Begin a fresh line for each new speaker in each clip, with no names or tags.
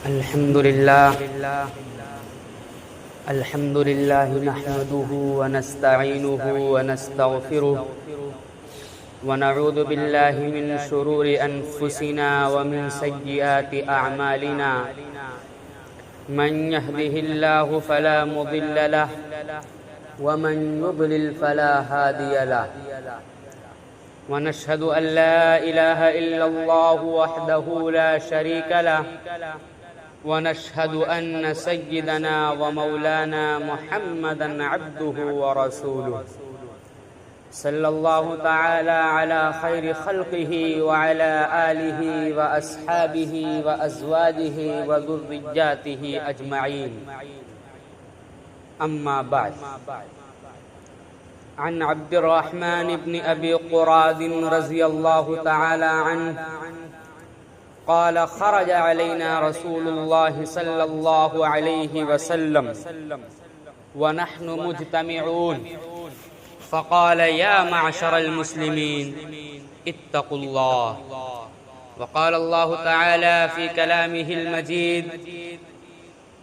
الحمد لله نحمده ونستعينه ونستغفره ونعوذ بالله من شرور أنفسنا ومن سيئات أعمالنا من يهده الله فلا مضل له ومن يضلل فلا هادي له ونشهد أن لا إله إلا الله وحده لا شريك له ونشهد أن سيدنا ومولانا محمدا عبده ورسوله صلى الله تعالى على خير خلقه وعلى آله وأصحابه وأزواجه وذرياته أجمعين أما بعد عن عبد الرحمن بن أبي قراد رضي الله تعالى عنه قال خرج علينا رسول الله صلى الله عليه وسلم ونحن مجتمعون فقال يا معشر المسلمين اتقوا الله وقال الله تعالى في كلامه المجيد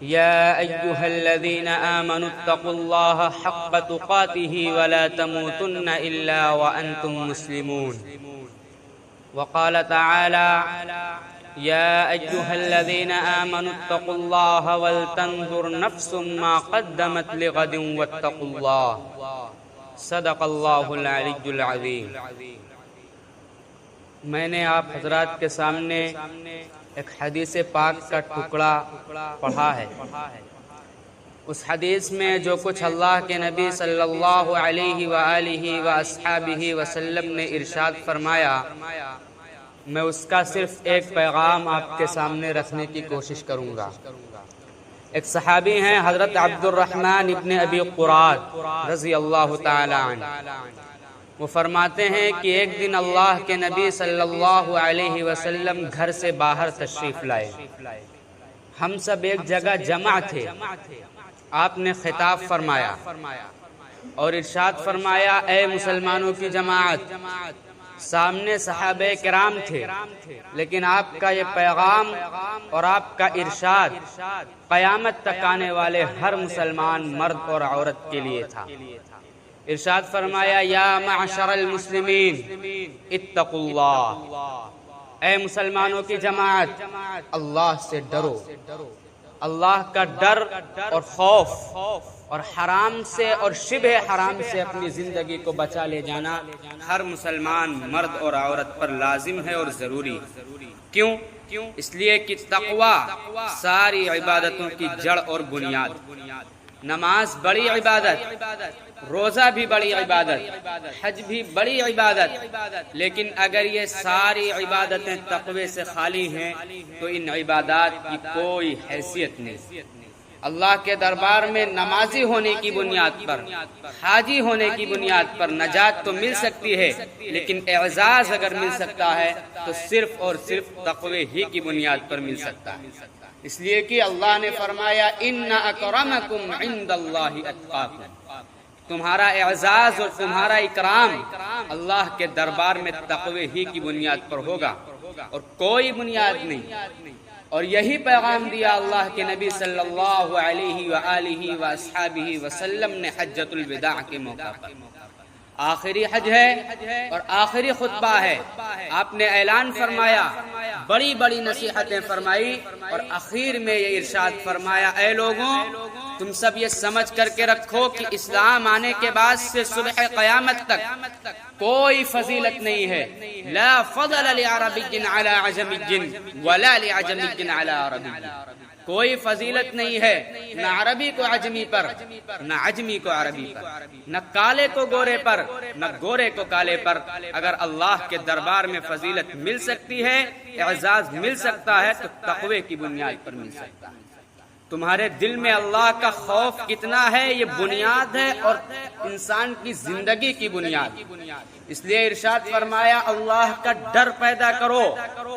يا أيها الذين آمنوا اتقوا الله حق تقاته ولا تموتن إلا وأنتم مسلمون وقال تعالى يا أيها الذين آمنوا اتقوا الله ولتنظر نفس ما قدمت لغد واتقوا الله صدق اللہ العلی العظیم۔ میں نے آپ حضرات کے سامنے ایک حدیث پاک کا ٹکڑا پڑھا ہے۔ اس حدیث میں جو کچھ اللہ کے نبی صلی اللہ علیہ وآلہ واصحابہ وسلم نے ارشاد فرمایا، میں اس کا صرف ایک پیغام آپ کے سامنے رکھنے کی کوشش کروں گا۔ ایک صحابی ہیں حضرت عبد الرحمن ابن ابی قراد رضی اللہ تعالی عنہ، وہ فرماتے ہیں کہ ایک دن اللہ کے نبی صلی اللہ علیہ وسلم گھر سے باہر تشریف لائے، ہم سب ایک جگہ جمع تھے، آپ نے خطاب فرمایا اور ارشاد فرمایا اے مسلمانوں کی جماعت، سامنے صحابہ کرام تھے لیکن آپ کا یہ پیغام اور آپ کا ارشاد قیامت تک آنے والے ہر مسلمان مرد اور عورت کے لیے تھا۔ ارشاد فرمایا یا معشر المسلمین اتقوا اللہ، اے مسلمانوں کی جماعت اللہ سے ڈرو۔ اللہ کا ڈر اور خوف اور حرام سے اور شبہ حرام سے اپنی زندگی کو بچا لے جانا ہر مسلمان مرد اور عورت پر لازم ہے اور ضروری۔ کیوں؟ اس لیے کہ تقوی ساری عبادتوں کی جڑ اور بنیاد۔ نماز بڑی عبادت، روزہ بھی بڑی عبادت، حج بھی بڑی عبادت، لیکن اگر یہ ساری عبادتیں تقوی سے خالی ہیں تو ان عبادات کی کوئی حیثیت نہیں۔ اللہ کے دربار میں نمازی ہونے کی بنیاد پر، حاجی ہونے کی بنیاد پر نجات تو مل سکتی ہے، لیکن اعزاز اگر مل سکتا ہے تو صرف اور صرف تقوی ہی کی بنیاد پر مل سکتا ہے۔ اس لیے کہ اللہ نے فرمایا ان اکرمکم عند اللہ اتقاکم، تمہارا اعزاز اور تمہارا اکرام اللہ کے دربار میں تقوی ہی کی بنیاد پر ہوگا اور کوئی بنیاد نہیں۔ اور یہی پیغام دیا اللہ کے نبی صلی اللہ علیہ وآلہ واصحابہ وسلم نے حجۃ الوداع کے موقع پر۔ آخری حج ہے اور آخری خطبہ ہے، آپ نے اعلان فرمایا، بڑی بڑی نصیحتیں فرمائی اور آخر میں یہ ارشاد فرمایا اے لوگوں، تم سب یہ سمجھ کر کے رکھو کہ اسلام آنے کے بعد سے صبح قیامت تک کوئی فضیلت نہیں ہے، لا فضل لعربی علی عجمی ولا لعجمی علی عربی، کوئی فضیلت نہیں ہے نہ عربی کو عجمی پر نہ عجمی کو عربی پر، نہ کالے کو گورے پر نہ گورے کو کالے پر۔ اگر اللہ کے دربار میں فضیلت مل سکتی ہے، اعزاز مل سکتا ہے تو تقوی کی بنیاد پر مل سکتا ہے۔ تمہارے دل میں اللہ کا خوف کتنا ہے یہ بنیاد ہے اور انسان کی زندگی کی بنیاد۔ اس لیے ارشاد فرمایا اللہ کا ڈر پیدا کرو،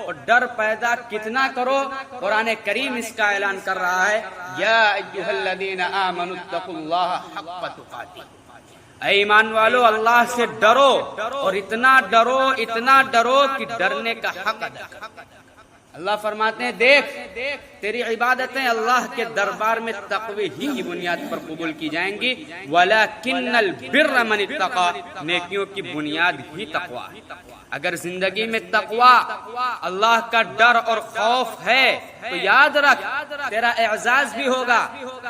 اور ڈر پیدا کتنا کرو؟ قرآن کریم اس کا اعلان کر رہا ہے یا ایھا الذین آمنوا اتقوا اللہ حق تقاتہ، اے ایمان والو اللہ سے ڈرو اور اتنا ڈرو کہ ڈرنے کا حق ادا کرو۔ اللہ فرماتے ہیں دیکھ تیری عبادتیں اللہ کے دربار میں تقوی ہی کی بنیاد پر قبول کی جائیں گی، وَلَكِنَّ الْبِرَّ مَنِ اتَّقَى، نیکیوں کی بنیاد ہی تقوی ہے۔ اگر زندگی میں تقوی، اللہ کا ڈر اور خوف ہے تو یاد رکھ تیرا اعزاز بھی ہوگا،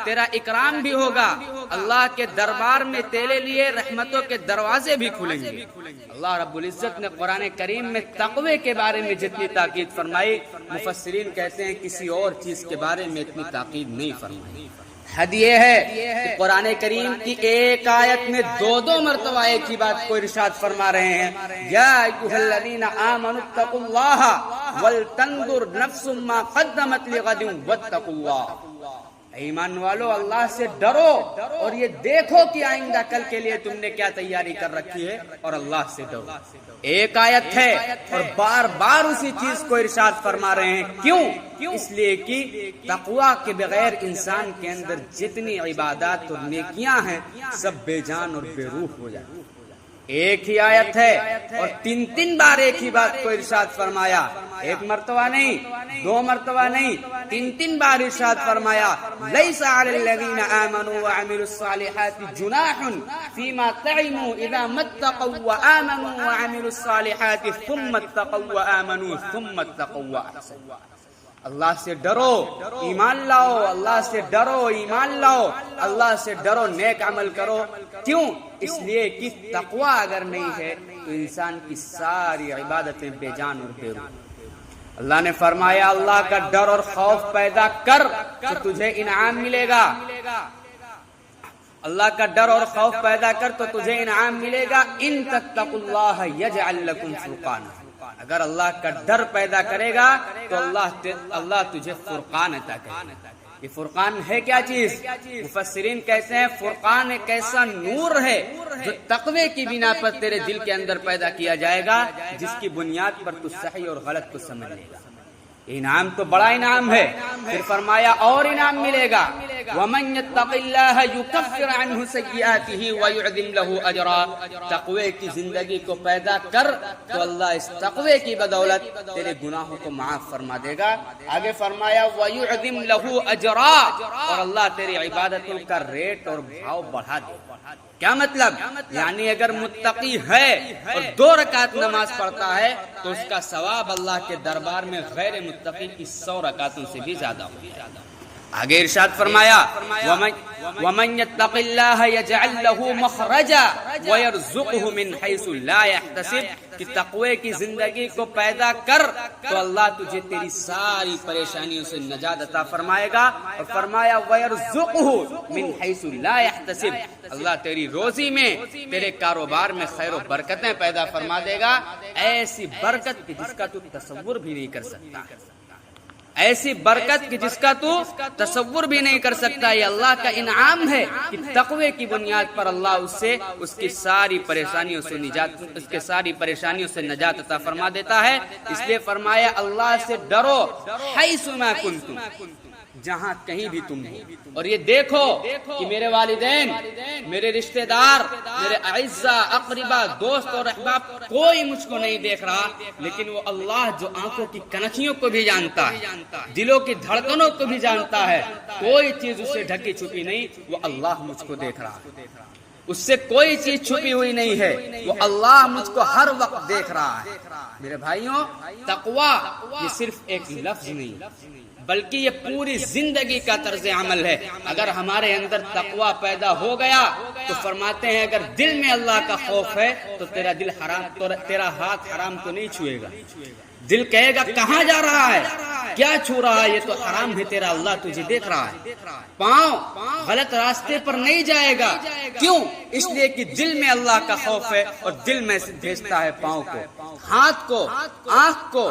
تیرا اکرام بھی ہوگا، اللہ کے دربار میں تیرے لیے رحمتوں کے دروازے بھی کھلیں گے۔ اللہ رب العزت نے قرآن کریم میں تقوی کے بارے میں جتنی تاکید فرمائی، مفسرین کہتے ہیں کسی اور چیز کے بارے میں اتنی تاکید نہیں فرمائی۔ حد یہ ہے کہ قرآن کریم کی ایک آیت میں دو مرتبہ ایک ہی بات کو ارشاد فرما رہے ہیں، یا ایھا الذین آمنوا اتقوا اللہ ولتنظر نفس ما قدمت لغد واتقوا اللہ۔ ایمان والو اللہ سے ڈرو اور یہ دیکھو کہ آئندہ کل کے لیے تم نے کیا تیاری کر رکھی ہے، اور اللہ سے ڈرو۔ ایک آیت ہے اور بار بار اسی چیز کو ارشاد فرما رہے ہیں، کیوں؟ اس لیے کہ تقوی کے بغیر انسان کے اندر جتنی عبادات اور نیکیاں ہیں سب بے جان اور بے روح ہو جاتی ہیں۔ ایک ہی آیت ہے اور تین بار ایک ہی بات کو ارشاد فرمایا، ایک مرتبہ نہیں، دو مرتبہ نہیں، تین بار ارشاد فرمایا، لیس علی الذین آمنوا وعملوا الصالحات جناح فیما طعموا اذا ما اتقوا وآمنوا وعملوا الصالحات ثم اتقوا وآمنوا ثم اتقوا واحسنوا۔ اللہ سے ڈرو، ایمان لاؤ، اللہ سے ڈرو، ایمان لاؤ، اللہ سے ڈرو، نیک عمل کرو۔ کیوں؟ اس لیے کہ تقوی اگر نہیں ہے تو انسان کی ساری عبادتیں بے جان اور بے روح۔ اللہ نے فرمایا اللہ کا ڈر اور خوف پیدا کر تو تجھے انعام ملے گا، اللہ کا ڈر اور خوف پیدا کر تو تجھے انعام ملے گا، ان تتقوا اللہ یجعل لکم فرقانا۔ اگر اللہ کا ڈر پیدا کرے گا تو اللہ تجھے فرقان عطا کرے گا۔ یہ فرقان ہے کیا چیز؟ مفسرین کہتے ہیں فرقان ایک ایسا نور ہے جو تقوی کی بنا پر تیرے دل کے اندر پیدا کیا جائے گا، جس کی بنیاد پر تو صحیح اور غلط کو سمجھ لے گا۔ انعام تو بڑا انعام ہے، پھر فرمایا اور انعام ملے گا، وَمَن يَتَّقِ اللَّهَ يُكَفِّرْ عَنْهُ سَيِّئَاتِهِ وَيُعْظِمْ لَهُ أَجْرًا۔ تقوی کی زندگی کو پیدا کر تو اللہ اس تقوی کی بدولت تیرے گناہوں کو معاف فرما دے گا۔ آگے فرمایا وَيُعْظِمْ لَهُ أَجْرًا، اور اللہ تیری عبادتوں کا ریٹ اور بھاؤ بڑھا دے گا۔ کیا مطلب؟ یعنی اگر متقی ہے اور 2 رکعت نماز پڑھتا ہے تو اس کا ثواب اللہ کے دربار میں غیر متقی کی 100 رکعتوں سے بھی زیادہ ہوگا۔ آگے ارشاد فرمایا وَمَن يَتَّقِ اللَّهَ يَجْعَل لَّهُ مَخْرَجًا وَيَرْزُقْهُ مِنْ حَيْثُ لَا يَحْتَسِبُ، کہ تقوی کی زندگی کو پیدا کر تو اللہ تجھے تیری ساری پریشانیوں سے نجات عطا فرمائے گا، اور فرمایا وَيَرْزُقْهُ مِنْ حَيْثُ لَا يَحْتَسِبُ، اللہ تیری روزی میں، تیرے کاروبار میں خیر و برکتیں پیدا فرما دے گا، ایسی برکت کہ جس کا تو تصور بھی نہیں کر سکتا، ایسی برکت کہ جس کا تو تصور بھی نہیں کر سکتا۔ یہ اللہ کا انعام ہے کہ تقوی کی بنیاد پر اللہ اس کی ساری پریشانیوں سے نجات عطا فرما دیتا ہے۔ اس لیے فرمایا اللہ سے ڈرو حیث ما کنتم، جہاں کہیں بھی تم ہو، اور یہ دیکھو کہ میرے والدین، میرے رشتہ دار، میرے اعزاء اقربا، دوست اور احباب، کوئی مجھ کو نہیں دیکھ رہا، لیکن وہ اللہ جو آنکھوں کی کنکھیوں کو بھی جانتا ہے، دلوں کی دھڑکنوں کو بھی جانتا ہے، کوئی چیز اسے ڈھکی چھپی نہیں، وہ اللہ مجھ کو دیکھ رہا ہے، اس سے کوئی چیز چھپی ہوئی نہیں ہے، وہ اللہ مجھ کو ہر وقت دیکھ رہا ہے۔ میرے بھائیوں، تقوی یہ صرف ایک لفظ نہیں بلکہ یہ پوری زندگی کا طرز عمل ہے۔ اگر ہمارے اندر تقوی پیدا ہو گیا تو فرماتے ہیں اگر دل میں اللہ کا خوف ہے تو تیرا ہاتھ حرام تو نہیں چھوئے گا، دل کہے گا کہاں جا رہا ہے، کیا چھو رہا ہے، یہ تو حرام ہے، تیرا اللہ تجھے دیکھ رہا ہے۔ پاؤں غلط راستے پر نہیں جائے گا، کیوں؟ اس لیے کہ دل میں اللہ کا خوف ہے اور دل میں سے بھیجتا ہے پاؤں کو، ہاتھ کو، آنکھ کو،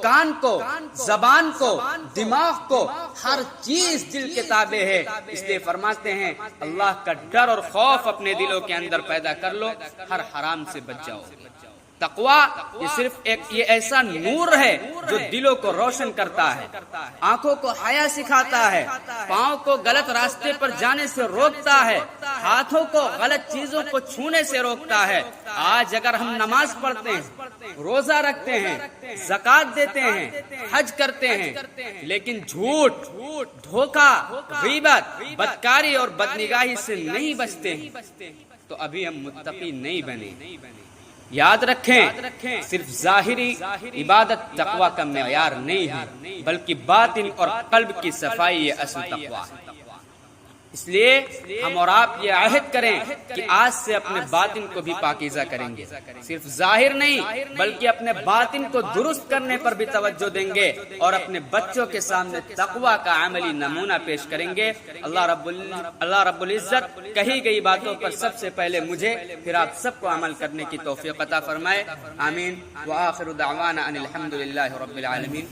کان کو، زبان کو، دماغ کو، ہر چیز دل کے تابع ہے۔ اس لیے فرماتے ہیں اللہ کا ڈر اور خوف اپنے دلوں کے اندر پیدا کر لو، ہر حرام سے بچ جاؤ۔ تقوی یہ صرف یہ ایسا نور ہے جو دلوں کو روشن کرتا ہے، آنکھوں کو حیا سکھاتا ہے، پاؤں کو غلط راستے پر جانے سے روکتا ہے، ہاتھوں کو غلط چیزوں کو چھونے سے روکتا ہے۔ آج اگر ہم نماز پڑھتے ہیں، روزہ رکھتے ہیں، زکوٰۃ دیتے ہیں، حج کرتے ہیں، لیکن جھوٹ، دھوکہ، غیبت، بدکاری اور بدنگاہی سے نہیں بچتے ہیں تو ابھی ہم متقی نہیں بنے۔ یاد رکھیں، صرف ظاہری عبادت تقوی کا معیار نہیں ہے، بلکہ باطن اور قلب کی صفائی یہ اصل تقوی ہے۔ اس لیے ہم اور آپ یہ عہد کریں کہ آج سے اپنے باطن کو بھی پاکیزہ کریں گے، صرف ظاہر نہیں بلکہ اپنے باطن کو درست کرنے پر بھی توجہ دیں گے اور اپنے بچوں کے سامنے تقوی کا عملی نمونہ پیش کریں گے۔ اللہ رب العزت کہی گئی باتوں پر سب سے پہلے مجھے پھر آپ سب کو عمل کرنے کی توفیق عطا فرمائے، آمین۔ وآخر دعوانا ان الحمد للہ رب العالمین۔